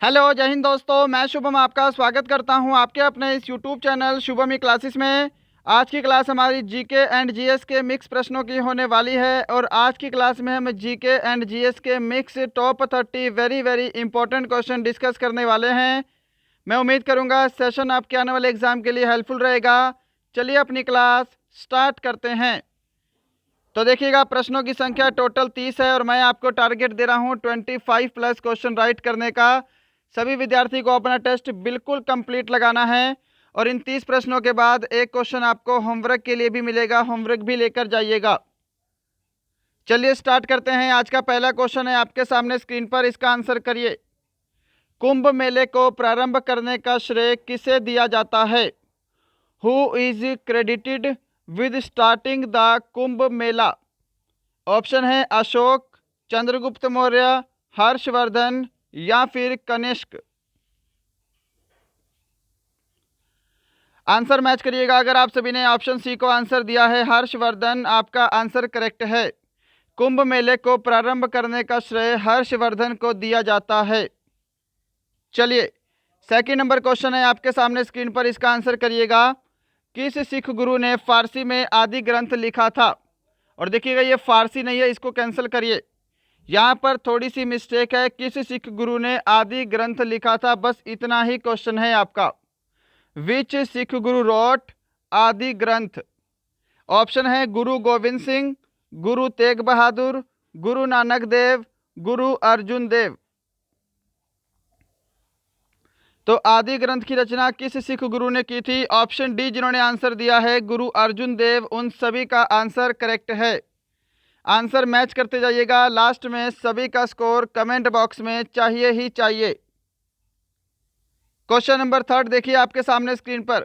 Hello, जय हिंद दोस्तों। मैं शुभम आपका स्वागत करता हूं आपके अपने इस यूट्यूब चैनल शुभम ई क्लासेस में। आज की क्लास हमारी जीके एंड जीएस के मिक्स प्रश्नों की होने वाली है और आज की क्लास में हम जीके एंड जीएस के mix top 30 very very important question discuss करने वाले हैं। मैं उम्मीद करूंगा सेशन आपके आने वाले एग्जाम के लिए हेल्पफुल रहेगा। चलिए अपनी क्लास स्टार्ट करते हैं। तो देखिएगा, प्रश्नों की संख्या टोटल 30 है और मैं आपको टारगेट दे रहा हूं 25 प्लस क्वेश्चन राइट करने का। सभी विद्यार्थी को अपना टेस्ट बिल्कुल कंप्लीट लगाना है और इन 30 प्रश्नों के बाद एक क्वेश्चन आपको होमवर्क के लिए भी मिलेगा, होमवर्क भी लेकर जाइएगा। चलिए स्टार्ट करते हैं। आज का पहला क्वेश्चन है आपके सामने स्क्रीन पर, इसका आंसर करिए। कुंभ मेले को प्रारंभ करने का श्रेय किसे दिया जाता है? Who is credited with starting the Kumbh Mela? Option है अशोक, चंद्रगुप्त मौर्य, हर्षवर्धन या फिर कनिष्क। आंसर मैच करिएगा। अगर आप सभी ने ऑप्शन सी को आंसर दिया है हर्षवर्धन, आपका आंसर करेक्ट है। कुंभ मेले को प्रारंभ करने का श्रेय हर्षवर्धन को दिया जाता है। चलिए सेकंड नंबर क्वेश्चन है आपके सामने स्क्रीन पर, इसका आंसर करिएगा। किस सिख गुरु ने फारसी में आदि ग्रंथ लिखा था? और देखिएगा ये फारसी नहीं है, इसको कैंसिल करिए। यहाँ पर थोड़ी सी मिस्टेक है। किस सिख गुरु ने आदि ग्रंथ लिखा था, बस इतना ही क्वेश्चन है आपका। विच सिख गुरु रोट आदि ग्रंथ? ऑप्शन है गुरु गोविंद सिंह, गुरु तेग बहादुर, गुरु नानक देव, गुरु अर्जुन देव। तो आदि ग्रंथ की रचना किस सिख गुरु ने की थी? ऑप्शन डी जिन्होंने आंसर दिया है गुरु अर्जुन देव, उन सभी का आंसर करेक्ट है। आंसर मैच करते जाइएगा। लास्ट में सभी का स्कोर कमेंट बॉक्स में चाहिए ही चाहिए। क्वेश्चन नंबर थर्ड देखिए आपके सामने स्क्रीन पर।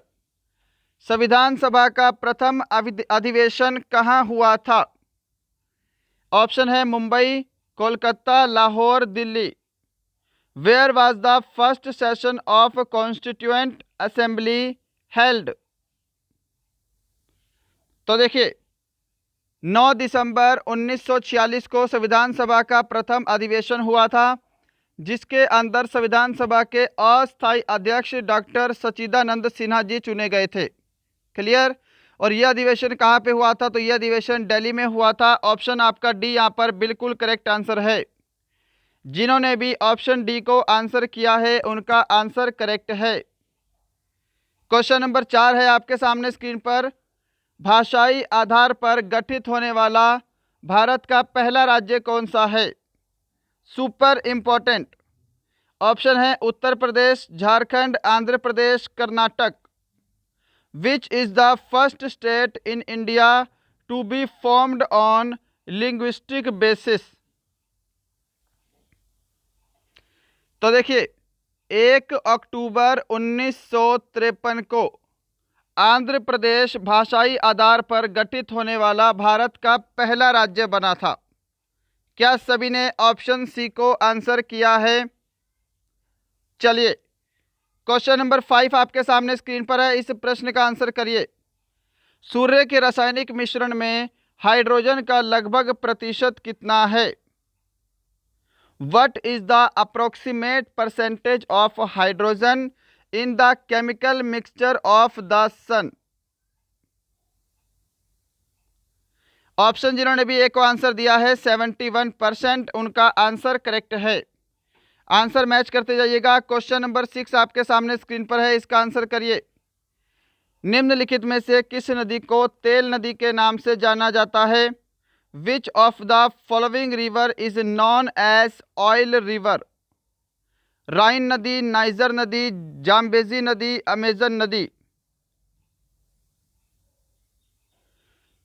संविधान सभा का प्रथम अधिवेशन कहाँ हुआ था? ऑप्शन है Mumbai, Kolkata, Lahore, Delhi. Where was the first session of constituent assembly held? तो देखिए 9 दिसंबर 1946 को संविधान सभा का प्रथम अधिवेशन हुआ था, जिसके अंदर संविधान सभा के अस्थायी अध्यक्ष डॉक्टर सच्चिदानंद सिन्हा जी चुने गए थे। क्लियर? और यह अधिवेशन कहाँ पे हुआ था? तो यह अधिवेशन दिल्ली में हुआ था। ऑप्शन आपका डी यहाँ पर बिल्कुल करेक्ट आंसर है। जिन्होंने भी ऑप्शन डी को आंसर किया है उनका आंसर करेक्ट है। क्वेश्चन नंबर 4 है आपके सामने स्क्रीन पर। भाषाई आधार पर गठित होने वाला भारत का पहला राज्य कौन सा है? Super important. ऑप्शन है Uttar Pradesh, Jharkhand, Andhra Pradesh, Karnataka. Which is the first state in India to be formed on linguistic basis? तो देखिए 1 अक्टूबर 1953 को आंध्र प्रदेश भाषाई आधार पर गठित होने वाला भारत का पहला राज्य बना था। क्या सभी ने ऑप्शन सी को आंसर किया है? चलिए क्वेश्चन नंबर 5 आपके सामने स्क्रीन पर है, इस प्रश्न का आंसर करिए। सूर्य के रासायनिक मिश्रण में हाइड्रोजन का लगभग प्रतिशत कितना है? What is the approximate percentage of hydrogen in the chemical mixture of the sun? Option जिन्होंने भी एक को आंसर दिया है 71%, उनका आंसर करेक्ट है। आंसर मैच करते जाइएगा। क्वेश्चन नंबर 6 आपके सामने स्क्रीन पर है, इसका आंसर करिए। निम्नलिखित में से किस नदी को तेल नदी के नाम से जाना जाता है? Which of the following river is known as oil river? राइन नदी, नाइजर नदी, जाम्बेजी नदी, अमेजन नदी।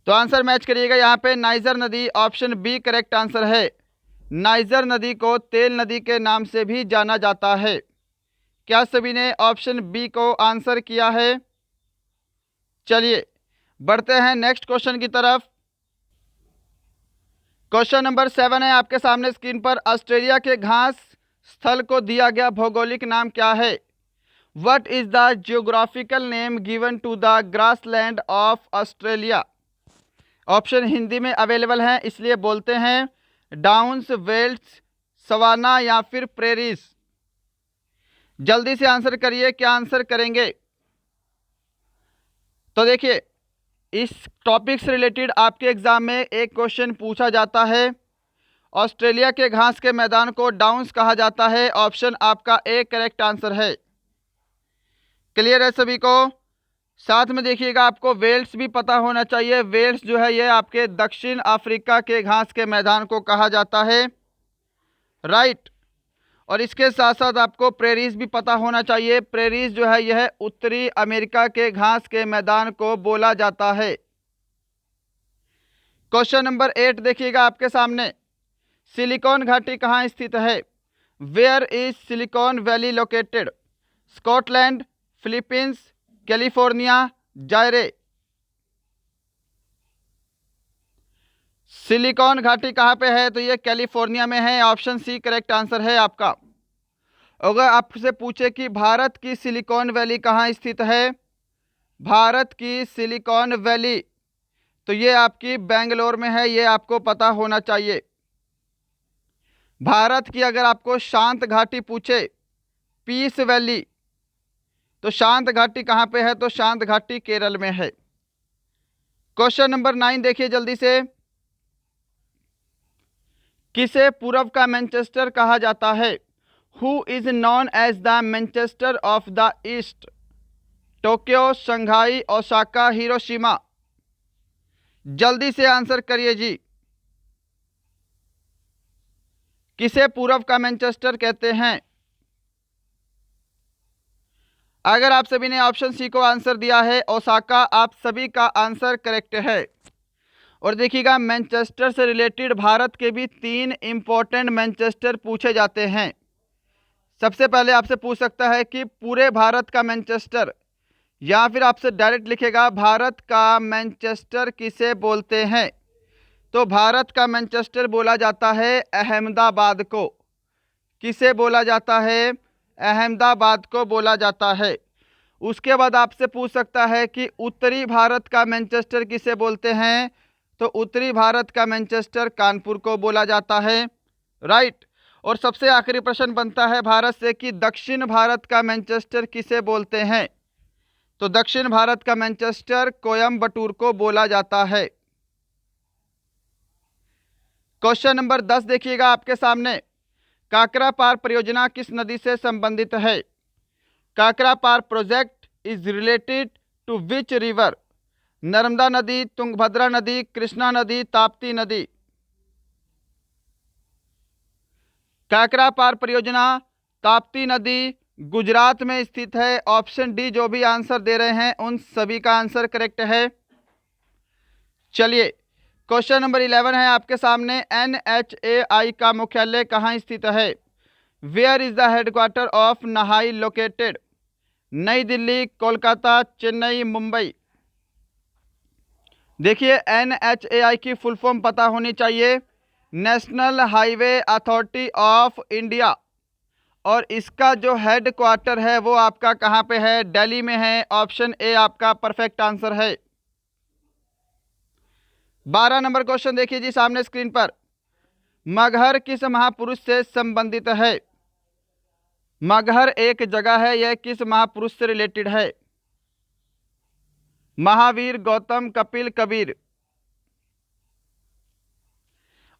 तो आंसर मैच करिएगा यहाँ पे नाइजर नदी, ऑप्शन बी करेक्ट आंसर है। नाइजर नदी को तेल नदी के नाम से भी जाना जाता है। क्या सभी ने ऑप्शन बी को आंसर किया है? चलिए बढ़ते हैं नेक्स्ट क्वेश्चन की तरफ। क्वेश्चन नंबर 7 है आपके सामने स्क्रीन पर। ऑस्ट्रेलिया के घास स्थल को दिया गया भौगोलिक नाम क्या है? What is the geographical name given to the grassland of Australia? Option Hindi में अवेलेबल हैं, इसलिए बोलते हैं डाउन्स, वेल्ट्स, सवाना या फिर प्रेरीज। जल्दी से आंसर करिए, क्या आंसर करेंगे? तो देखिए, इस टॉपिक से रिलेटेड आपके एग्जाम में एक क्वेश्चन पूछा जाता है। ऑस्ट्रेलिया के घास के मैदान को डाउन्स कहा जाता है। ऑप्शन आपका ए करेक्ट आंसर है। क्लियर है सभी को? साथ में देखिएगा, आपको वेल्स भी पता होना चाहिए। वेल्स जो है ये आपके दक्षिण अफ्रीका के घास के मैदान को कहा जाता है, राइट। और इसके साथ साथ आपको प्रेरीज भी पता होना चाहिए। प्रेरीज जो है यह उत्तरी अमेरिका के घास के मैदान को बोला जाता है। क्वेश्चन नंबर 8 देखिएगा आपके सामने, सिलिकॉन घाटी कहाँ स्थित है? Where is Silicon Valley located? Scotland, Philippines, California, Zaire. सिलिकॉन घाटी कहाँ पे है? तो ये कैलिफोर्निया में है। ऑप्शन सी करेक्ट आंसर है आपका। अगर आपसे पूछे कि भारत की सिलिकॉन वैली कहाँ स्थित है, भारत की सिलिकॉन वैली, तो ये आपकी बेंगलोर में है। ये आपको पता होना चाहिए। भारत की अगर आपको शांत घाटी पूछे, पीस वैली, तो शांत घाटी कहाँ पे है? तो शांत घाटी केरल में है। क्वेश्चन नंबर 9 देखिए जल्दी से, किसे पूर्व का मैनचेस्टर कहा जाता है? Who is known as the Manchester of the east? Tokyo, Shanghai, Osaka, Hiroshima. जल्दी से आंसर करिए जी, किसे पूर्व का मैनचेस्टर कहते हैं? अगर आप सभी ने ऑप्शन सी को आंसर दिया है ओसाका, आप सभी का आंसर करेक्ट है। और देखिएगा, मैनचेस्टर से रिलेटेड भारत के भी 3 इंपॉर्टेंट मैनचेस्टर पूछे जाते हैं। सबसे पहले आपसे पूछ सकता है कि पूरे भारत का मैनचेस्टर, या फिर आपसे डायरेक्ट लिखेगा भारत का मैनचेस्टर किसे बोलते हैं? तो भारत का मैनचेस्टर बोला जाता है अहमदाबाद को। किसे बोला जाता है? अहमदाबाद को बोला जाता है। उसके बाद आपसे पूछ सकता है कि उत्तरी भारत का मैनचेस्टर किसे बोलते हैं? तो उत्तरी भारत का मैनचेस्टर कानपुर को बोला जाता है, राइट। और सबसे आखिरी प्रश्न बनता है भारत से कि दक्षिण भारत का मैनचेस्टर किसे बोलते हैं? तो दक्षिण भारत का मैनचेस्टर कोयम्बटूर को बोला जाता है। क्वेश्चन नंबर 10 देखिएगा आपके सामने, काकरा पार परियोजना किस नदी से संबंधित है? Kakrapar project is related to which river? Narmada नदी, तुंगभद्रा नदी, कृष्णा नदी, ताप्ती नदी। काकरा पार परियोजना ताप्ती नदी गुजरात में स्थित है। ऑप्शन डी, जो भी आंसर दे रहे हैं उन सभी का आंसर करेक्ट है। चलिए, क्वेश्चन नंबर 11 है आपके सामने, NHAI का मुख्यालय कहाँ स्थित है? Where is the headquarter of NHAI located? New Delhi, Kolkata, Chennai, Mumbai. देखिए, NHAI की फुल फॉर्म पता होनी चाहिए, national highway authority of India. और इसका जो हेड क्वार्टर है वो आपका कहाँ पे है? दिल्ली में है। ऑप्शन ए आपका परफेक्ट आंसर है। 12 नंबर क्वेश्चन देखिए जी सामने स्क्रीन पर, मगहर किस महापुरुष से संबंधित है? मगहर एक जगह है, यह किस महापुरुष से रिलेटेड है? महावीर, गौतम, कपिल, कबीर।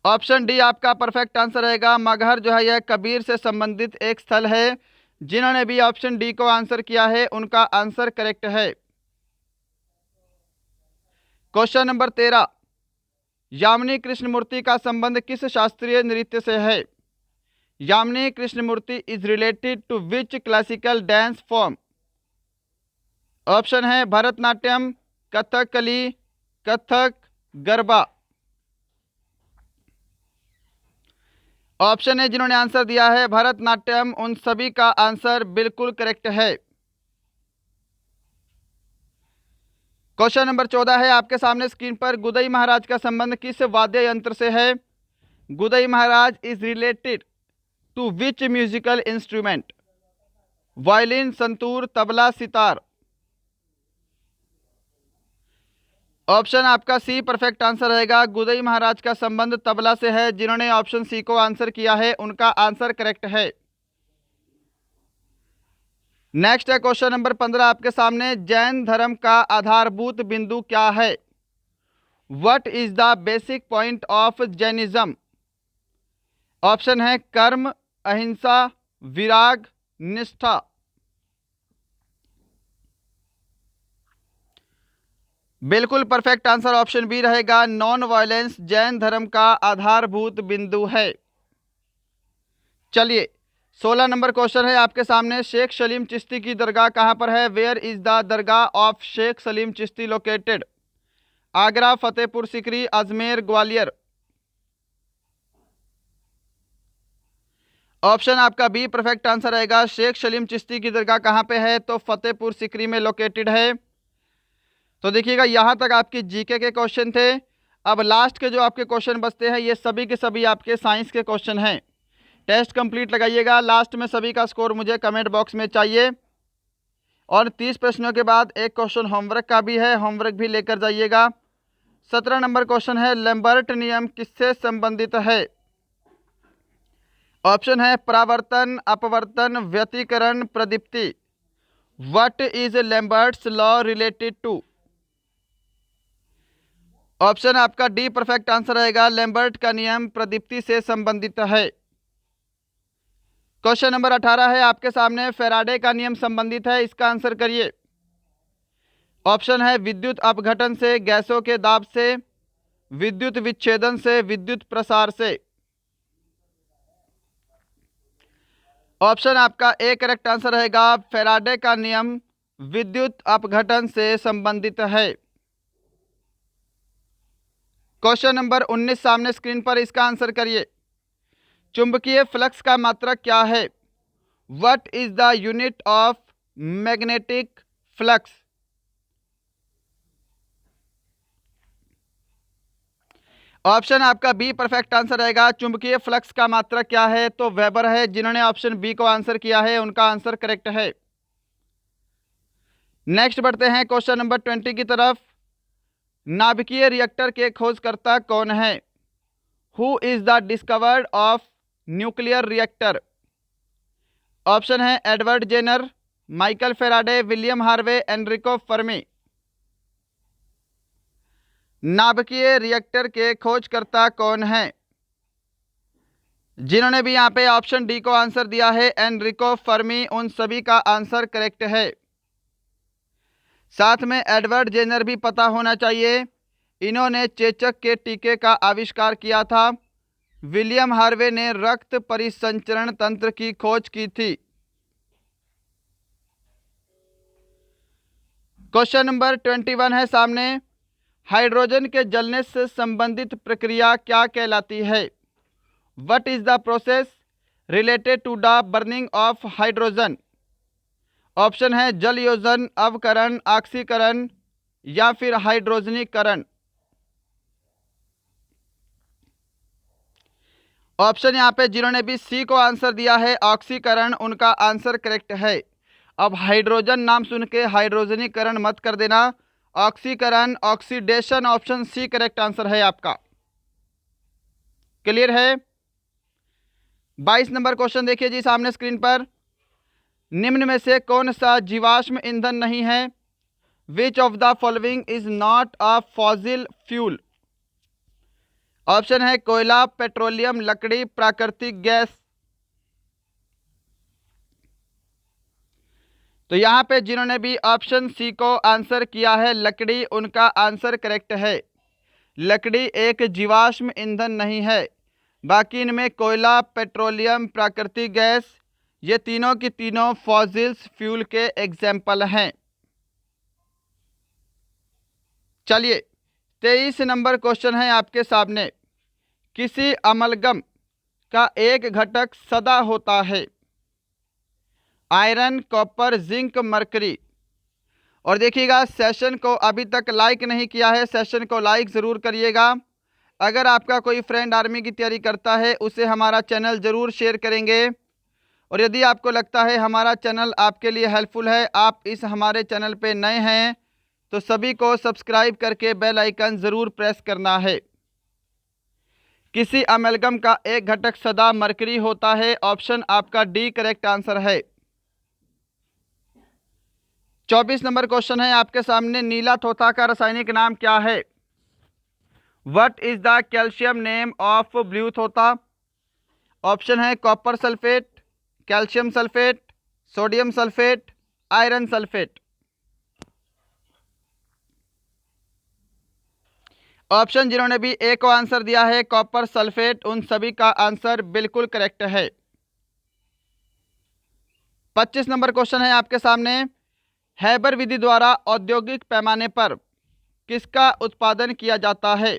ऑप्शन डी आपका परफेक्ट आंसर रहेगा। मगहर जो है यह कबीर से संबंधित एक स्थल है। जिन्होंने भी ऑप्शन डी को आंसर किया है उनका आंसर करेक्ट है। क्वेश्चन नंबर 13, यामिनी कृष्णमूर्ति का संबंध किस शास्त्रीय नृत्य से है? Yamini Krishnamurthy is related to which classical dance form? Option है भरतनाट्यम, कथकली, कथक, गरबा। ऑप्शन है जिन्होंने आंसर दिया है भरतनाट्यम, उन सभी का आंसर बिल्कुल करेक्ट है। क्वेश्चन नंबर 14 है आपके सामने स्क्रीन पर, गुदई महाराज का संबंध किस वाद्य यंत्र से है? Gudai Maharaj is related to which musical instrument? Violin, santoor, tabla, sitar. Option आपका सी परफेक्ट आंसर रहेगा। गुदई महाराज का संबंध तबला से है। जिन्होंने ऑप्शन सी को आंसर किया है उनका आंसर करेक्ट है। नेक्स्ट है क्वेश्चन नंबर 15 आपके सामने, जैन धर्म का आधारभूत बिंदु क्या है? What is the basic point of Jainism? Option है कर्म, अहिंसा, विराग, निष्ठा। बिल्कुल परफेक्ट आंसर ऑप्शन बी रहेगा, नॉन वायलेंस जैन धर्म का आधारभूत बिंदु है। चलिए 16 नंबर क्वेश्चन है आपके सामने, शेख सलीम चिश्ती की दरगाह कहाँ पर है? Where is the dargah of Sheikh Salim Chishti located? Agra, Fatehpur Sikri, Ajmer, Gwalior. Option आपका बी परफेक्ट आंसर रहेगा, शेख सलीम चिश्ती की दरगाह कहाँ पे है? तो फतेहपुर सीकरी में लोकेटेड है। तो देखिएगा यहाँ तक आपके जीके के क्वेश्चन थे। अब लास्ट के जो आपके क्वेश्चन बचते हैं ये सभी के सभी आपके साइंस के क्वेश्चन हैं। टेस्ट कंप्लीट लगाइएगा, लास्ट में सभी का स्कोर मुझे कमेंट बॉक्स में चाहिए। और 30 प्रश्नों के बाद एक क्वेश्चन होमवर्क का भी है, होमवर्क भी लेकर जाइएगा। 17 नंबर क्वेश्चन है, लैम्बर्ट नियम किससे संबंधित है? ऑप्शन है परावर्तन, अपवर्तन, व्यतिकरण, प्रदीप्ति। What is Lambert's law related to? Option आपका डी परफेक्ट आंसर रहेगा, लैम्बर्ट का नियम प्रदीप्ति से संबंधित है। क्वेश्चन नंबर 18 है आपके सामने, फैराडे का नियम संबंधित है, इसका आंसर करिए। ऑप्शन है विद्युत अपघटन से, गैसों के दाब से, विद्युत विच्छेदन से, विद्युत प्रसार से। ऑप्शन आपका ए करेक्ट आंसर रहेगा, फैराडे का नियम विद्युत अपघटन से संबंधित है। क्वेश्चन नंबर 19 सामने स्क्रीन पर, इसका आंसर करिए। चुंबकीय फ्लक्स का मात्रक क्या है? What is the unit of magnetic flux? Option आपका बी परफेक्ट आंसर रहेगा, चुंबकीय फ्लक्स का मात्रक क्या है? तो वेबर है। जिन्होंने ऑप्शन बी को आंसर किया है उनका आंसर करेक्ट है। नेक्स्ट बढ़ते हैं क्वेश्चन नंबर 20 की तरफ। नाभिकीय रिएक्टर के खोजकर्ता कौन है? Who is the discovered of nuclear reactor? Option है Edward Jenner, Michael Faraday, William Harvey, Enrico Fermi. नाभिकीय रिएक्टर के खोजकर्ता कौन है? जिन्होंने भी यहाँ पे ऑप्शन डी को आंसर दिया है एनरिको फर्मी, उन सभी का आंसर करेक्ट है। साथ में एडवर्ड जेनर भी पता होना चाहिए, इन्होंने चेचक के टीके का आविष्कार किया था। विलियम हार्वे ने रक्त परिसंचरण तंत्र की खोज की थी। क्वेश्चन नंबर 21 है सामने, हाइड्रोजन के जलने से संबंधित प्रक्रिया क्या कहलाती है? What is the process related to the burning of hydrogen? Option है जल योजन, अवकरण, ऑक्सीकरण या फिर हाइड्रोजनीकरण। ऑप्शन यहाँ पे जिन्होंने भी सी को आंसर दिया है ऑक्सीकरण, उनका आंसर करेक्ट है। अब हाइड्रोजन नाम सुन के हाइड्रोजनीकरण मत कर देना, ऑक्सीकरण, oxidation, option C correct answer है आपका। क्लियर है? 22 नंबर क्वेश्चन देखिए जी सामने स्क्रीन पर, निम्न में से कौन सा जीवाश्म ईंधन नहीं है? विच of the following is not a fossil fuel? Option है कोयला, पेट्रोलियम, लकड़ी, प्राकृतिक गैस। तो यहाँ पे जिन्होंने भी ऑप्शन सी को आंसर किया है लकड़ी, उनका आंसर करेक्ट है। लकड़ी एक जीवाश्म ईंधन नहीं है। बाकी इनमें कोयला, पेट्रोलियम, प्राकृतिक गैस, ये तीनों की तीनों फॉसिल्स फ्यूल के एग्जाम्पल हैं। चलिए 23 नंबर क्वेश्चन है आपके सामने, किसी अमलगम का एक घटक सदा होता है? Iron, copper, zinc, mercury. और देखिएगा सेशन को अभी तक लाइक नहीं किया है, सेशन को लाइक ज़रूर करिएगा। अगर आपका कोई फ्रेंड आर्मी की तैयारी करता है उसे हमारा चैनल ज़रूर शेयर करेंगे। और यदि आपको लगता है हमारा चैनल आपके लिए हेल्पफुल है, आप इस हमारे चैनल पे नए हैं, तो सभी को सब्सक्राइब करके बेल आइकन ज़रूर प्रेस करना है। किसी अमेलगम का एक घटक सदा मरकरी होता है, ऑप्शन आपका डी करेक्ट आंसर है। 24 नंबर क्वेश्चन है आपके सामने, नीला तोता का रासायनिक नाम क्या है? What is the calcium name of blue तोता? ऑप्शन है copper sulphate, calcium sulphate, sodium sulphate, iron sulphate. Option जिन्होंने भी ए को आंसर दिया है कॉपर सल्फेट, उन सभी का आंसर बिल्कुल करेक्ट है। 25 नंबर क्वेश्चन है आपके सामने, हैबर विधि द्वारा औद्योगिक पैमाने पर किसका उत्पादन किया जाता है?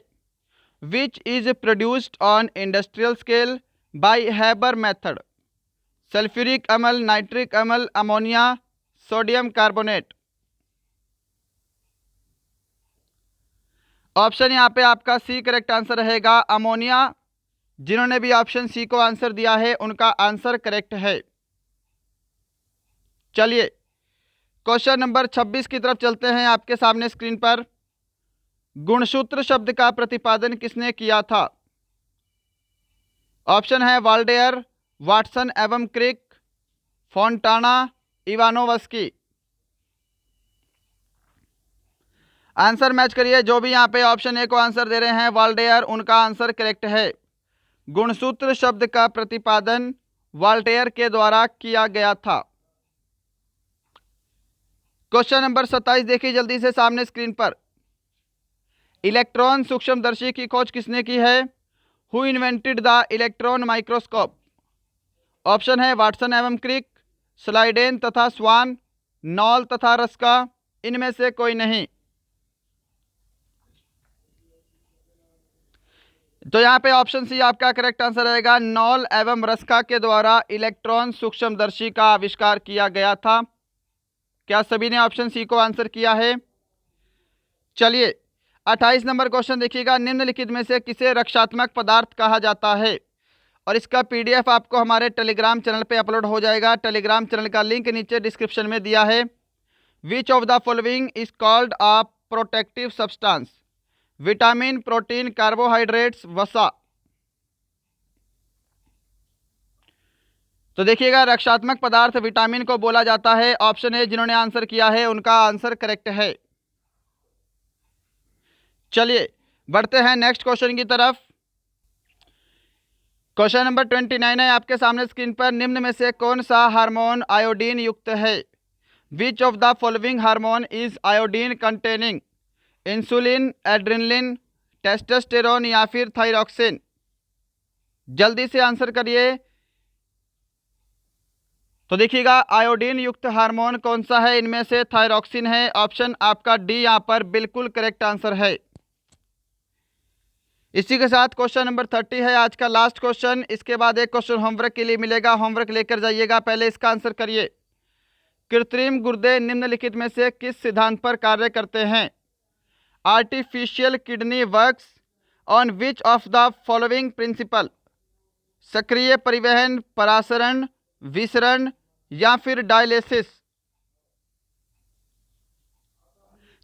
Which is produced on industrial scale bye Haber method? Sulphuric अम्ल, नाइट्रिक अम्ल, अमोनिया, सोडियम कार्बोनेट। ऑप्शन यहाँ पे आपका सी करेक्ट आंसर रहेगा, अमोनिया। जिन्होंने भी ऑप्शन सी को आंसर दिया है उनका आंसर करेक्ट है। चलिए क्वेश्चन नंबर 26 की तरफ चलते हैं आपके सामने स्क्रीन पर। गुणसूत्र शब्द का प्रतिपादन किसने किया था? ऑप्शन है वाल्डेयर, वाटसन एवं क्रिक, फोंटाना, इवानोवस्की। आंसर मैच करिए। जो भी यहाँ पे ऑप्शन ए को आंसर दे रहे हैं वाल्डेयर, उनका आंसर करेक्ट है। गुणसूत्र शब्द का प्रतिपादन वाल्टेयर के द्वारा किया गया था। क्वेश्चन नंबर 27 देखिए जल्दी से सामने स्क्रीन पर। इलेक्ट्रॉन सूक्ष्मदर्शी की खोज किसने की है? Who invented the electron microscope? Option है वाटसन एवं क्रिक, स्लाइडेन तथा स्वान, नॉल तथा रस्का, इनमें से कोई नहीं। तो यहाँ पे ऑप्शन सी आपका करेक्ट आंसर रहेगा, नॉल एवं रस्का के द्वारा इलेक्ट्रॉन सूक्ष्मदर्शी का आविष्कार किया गया था। क्या सभी ने ऑप्शन सी को आंसर किया है? चलिए 28 नंबर क्वेश्चन देखिएगा, निम्नलिखित में से किसे रक्षात्मक पदार्थ कहा जाता है? और इसका पीडीएफ आपको हमारे टेलीग्राम चैनल पे अपलोड हो जाएगा। टेलीग्राम चैनल का लिंक नीचे डिस्क्रिप्शन में दिया है। विच of the following is called a protective substance? Vitamin, protein, carbohydrates, वसा। तो देखिएगा रक्षात्मक पदार्थ विटामिन को बोला जाता है। ऑप्शन ए जिन्होंने आंसर किया है उनका आंसर करेक्ट है। चलिए बढ़ते हैं नेक्स्ट क्वेश्चन की तरफ। क्वेश्चन नंबर 29 है आपके सामने स्क्रीन पर, निम्न में से कौन सा हार्मोन आयोडीन युक्त है? विच of the following hormone is iodine containing? Insulin, adrenaline, testosterone या फिर थायरॉक्सिन? जल्दी से आंसर करिए। तो देखिएगा आयोडीन युक्त हार्मोन कौन सा है? इनमें से थायरॉक्सिन है। ऑप्शन आपका डी यहाँ पर बिल्कुल करेक्ट आंसर है। इसी के साथ क्वेश्चन नंबर 30 है आज का लास्ट क्वेश्चन। इसके बाद एक क्वेश्चन होमवर्क के लिए मिलेगा, होमवर्क लेकर जाइएगा। पहले इसका आंसर करिए। कृत्रिम गुर्दे निम्नलिखित में से किस सिद्धांत पर कार्य करते हैं? Artificial kidney works on which of the following principle? सक्रिय परिवहन, परासरण, विसरण या फिर डायलिसिस?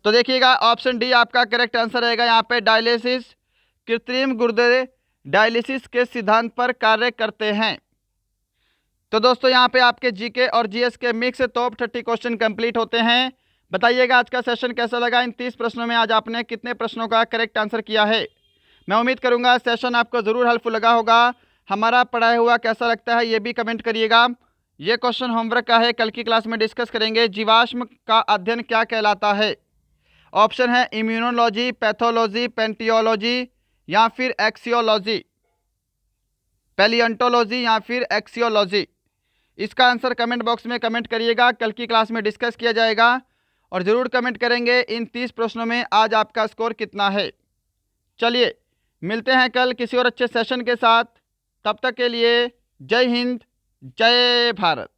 तो देखिएगा ऑप्शन डी आपका करेक्ट आंसर रहेगा यहाँ पे, डायलिसिस। कृत्रिम गुर्दे डायलिसिस के सिद्धांत पर कार्य करते हैं। तो दोस्तों यहाँ पे आपके जीके और जीएस के मिक्स टॉप 30 क्वेश्चन कंप्लीट होते हैं। बताइएगा आज का सेशन कैसा लगा। इन 30 प्रश्नों में आज आपने कितने प्रश्नों का करेक्ट आंसर किया है? मैं उम्मीद करूंगा सेशन आपको ज़रूर हेल्पफुल लगा होगा। हमारा पढ़ाया हुआ कैसा लगता है ये भी कमेंट करिएगा। ये क्वेश्चन होमवर्क का है, कल की क्लास में डिस्कस करेंगे। जीवाश्म का अध्ययन क्या कहलाता है? ऑप्शन है इम्यूनोलॉजी, पैथोलॉजी, पेंटियोलॉजी या फिर एक्सियोलॉजी, पैलियोंटोलॉजी या फिर एक्सियोलॉजी। इसका आंसर कमेंट बॉक्स में कमेंट करिएगा, कल की क्लास में डिस्कस किया जाएगा। और ज़रूर कमेंट करेंगे इन 30 प्रश्नों में आज आपका स्कोर कितना है। चलिए मिलते हैं कल किसी और अच्छे सेशन के साथ। तब तक के लिए जय हिंद, जय भारत।